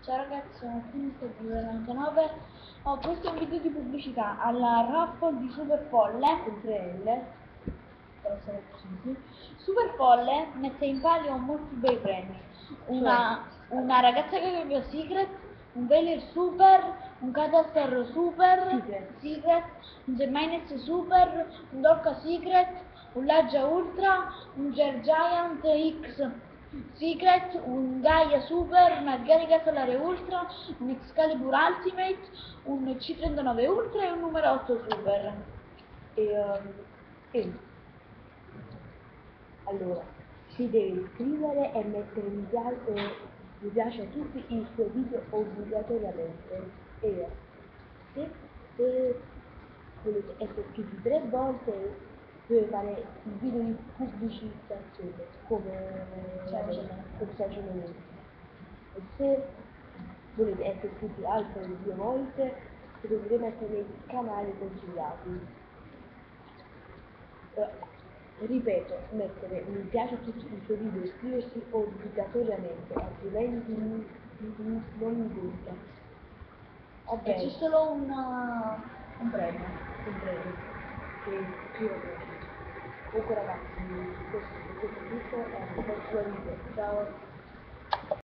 Ciao ragazzi, sono Finito99. Questo è un video di pubblicità alla raffle di Super Folle con 3L, per essere precisi. Super Folle mette in palio molti bei premi. Una ragazza che cambia Secret, un Veiler Super, un Cadastar Super, Secret, un Gemines Super, un Dolca Secret, un Laggia Ultra, un Giant X Secret, un Gaia Super, una Garriga Solare Ultra, un Excalibur Ultimate, un C39 Ultra e un numero 8 Super. Allora, si deve iscrivere e mettere mi piace a tutti i suoi video obbligatoriamente. E se volete essere iscritti 3 volte, deve fare il video di pubblicizzazione, come sta facendo lui. E se volete essere iscritti altre 2 volte, dovete mettere il canale consigliati. Ripeto, mettere mi piace a tutti i suoi video, iscriversi obbligatoriamente, altrimenti non mi conta. E c'è solo un premio. Un premio. Che io comunque ragazzi, questo è tutto, è un bel video. Ciao!